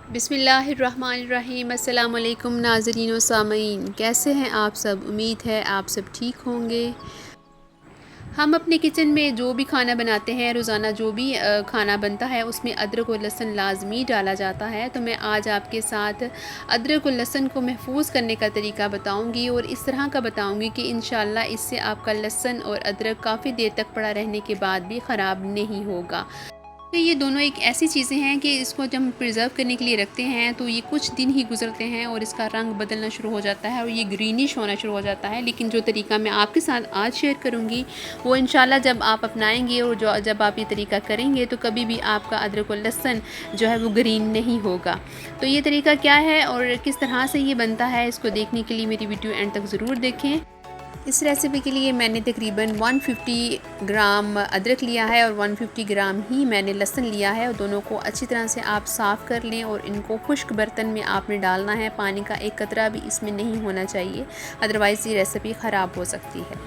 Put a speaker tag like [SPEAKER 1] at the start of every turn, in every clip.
[SPEAKER 1] बिस्मिल्लाहिर्रहमानिर्रहीम। अस्सलाम वालेकुम नाज़रीन व सामीन, कैसे हैं आप सब। उम्मीद है आप सब ठीक होंगे। हम अपने किचन में जो भी खाना बनाते हैं, रोज़ाना जो भी खाना बनता है उसमें अदरक और लहसुन लाजमी डाला जाता है। तो मैं आज आपके साथ अदरक और लहसुन को महफूज करने का तरीका बताऊंगी और इस तरह का बताऊंगी कि इंशाल्लाह इससे आपका लहसुन और अदरक काफ़ी देर तक पड़ा रहने के बाद भी ख़राब नहीं होगा। तो ये दोनों एक ऐसी चीज़ें हैं कि इसको जब हम प्रिज़र्व करने के लिए रखते हैं तो ये कुछ दिन ही गुजरते हैं और इसका रंग बदलना शुरू हो जाता है और ये ग्रीनिश होना शुरू हो जाता है। लेकिन जो तरीका मैं आपके साथ आज शेयर करूँगी वो इंशाल्लाह जब आप अपनाएंगे और जब आप ये तरीका करेंगे तो कभी भी आपका अदरक और लहसुन जो है वो ग्रीन नहीं होगा। तो ये तरीका क्या है और किस तरह से ये बनता है, इसको देखने के लिए मेरी वीडियो एंड तक ज़रूर देखें। इस रेसिपी के लिए मैंने तकरीबन 150 ग्राम अदरक लिया है और 150 ग्राम ही मैंने लहसुन लिया है और दोनों को अच्छी तरह से आप साफ़ कर लें और इनको खुश्क बर्तन में आपने डालना है। पानी का एक कतरा भी इसमें नहीं होना चाहिए, अदरवाइज़ ये रेसिपी ख़राब हो सकती है।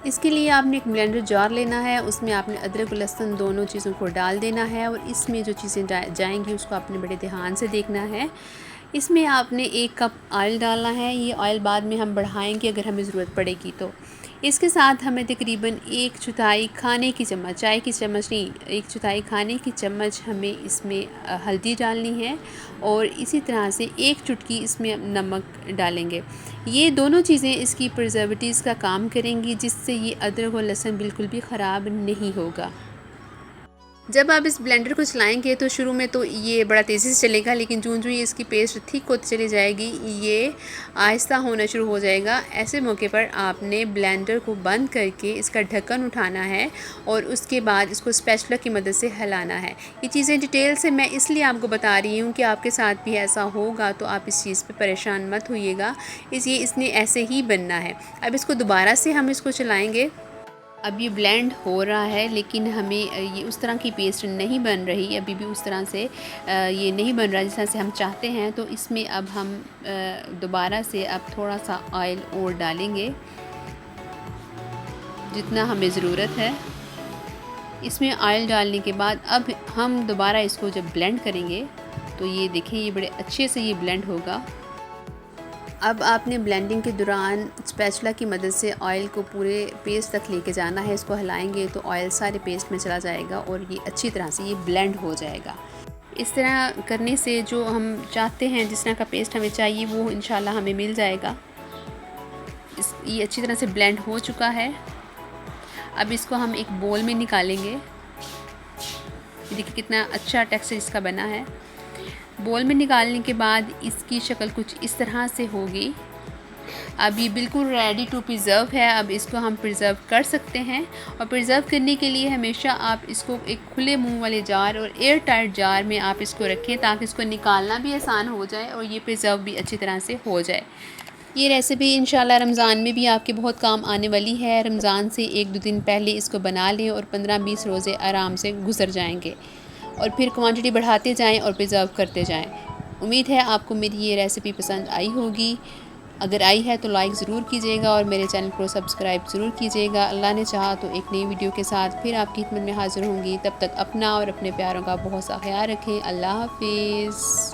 [SPEAKER 1] इसके लिए आपने एक ब्लेंडर जार लेना है, उसमें आपने अदरक और लहसुन दोनों चीज़ों को डाल देना है और इसमें जो चीज़ें जाएंगी उसको आपने बड़े ध्यान से देखना है। इसमें आपने 1 कप ऑयल डालना है, ये ऑयल बाद में हम बढ़ाएंगे अगर हमें ज़रूरत पड़ेगी तो। इसके साथ हमें तकरीबन 1/4 खाने की चम्मच, चाय की चम्मच नहीं, 1/4 खाने की चम्मच हमें इसमें हल्दी डालनी है और इसी तरह से 1 चुटकी इसमें नमक डालेंगे। ये दोनों चीज़ें इसकी प्रिजर्वेटिव्स का काम करेंगी जिससे ये अदरक और लहसुन बिल्कुल भी ख़राब नहीं होगा। जब आप इस ब्लेंडर को चलाएंगे तो शुरू में तो ये बड़ा तेज़ी से चलेगा, लेकिन जूँ जूँ ये इसकी पेस्ट थिक होती चली जाएगी ये आहिस्ता होना शुरू हो जाएगा। ऐसे मौके पर आपने ब्लेंडर को बंद करके इसका ढक्कन उठाना है और उसके बाद इसको स्पैचुला की मदद से हिलाना है। ये चीज़ें डिटेल से मैं इसलिए आपको बता रही हूँ कि आपके साथ भी ऐसा होगा तो आप इस चीज़ पर परेशान मत होइएगा, इसने ऐसे ही बनना है। अब इसको दोबारा से हम इसको चलाएँगे। अब ये ब्लेंड हो रहा है लेकिन हमें ये उस तरह की पेस्ट नहीं बन रही, अभी भी उस तरह से ये नहीं बन रहा जिस तरह से हम चाहते हैं। तो इसमें अब हम दोबारा से अब थोड़ा सा ऑयल और डालेंगे जितना हमें ज़रूरत है। इसमें ऑयल डालने के बाद अब हम दोबारा इसको जब ब्लेंड करेंगे तो ये देखें ये बड़े अच्छे से ये ब्लेंड होगा। अब आपने ब्लेंडिंग के दौरान स्पैचुला की मदद से ऑयल को पूरे पेस्ट तक लेके जाना है। इसको हिलाएंगे तो ऑयल सारे पेस्ट में चला जाएगा और ये अच्छी तरह से ये ब्लेंड हो जाएगा। इस तरह करने से जो हम चाहते हैं, जिस तरह का पेस्ट हमें चाहिए, वो इंशाल्लाह हमें मिल जाएगा। ये अच्छी तरह से ब्लेंड हो चुका है। अब इसको हम एक बोल में निकालेंगे। देखिए कितना अच्छा टेक्सचर इसका बना है। बोल में निकालने के बाद इसकी शक्ल कुछ इस तरह से होगी। अब ये बिल्कुल रेडी टू प्रिज़र्व है। अब इसको हम प्रिज़र्व कर सकते हैं और प्रिज़र्व करने के लिए हमेशा आप इसको एक खुले मुंह वाले जार और एयर टाइट जार में आप इसको रखें ताकि इसको निकालना भी आसान हो जाए और ये प्रिज़र्व भी अच्छी तरह से हो जाए। ये रेसिपी इंशाल्लाह रमज़ान में भी आपके बहुत काम आने वाली है। रमज़ान से 1-2 दिन पहले इसको बना लें और 15-20 रोज़े आराम से गुजर जाएंगे और फिर क्वांटिटी बढ़ाते जाएं और प्रिज़र्व करते जाएं। उम्मीद है आपको मेरी ये रेसिपी पसंद आई होगी। अगर आई है तो लाइक ज़रूर कीजिएगा और मेरे चैनल को सब्सक्राइब ज़रूर कीजिएगा। अल्लाह ने चाहा तो एक नई वीडियो के साथ फिर आपकी खिदमत में हाज़िर होंगी। तब तक अपना और अपने प्यारों का बहुत सा ख्याल रखें। अल्लाह हाफिज़।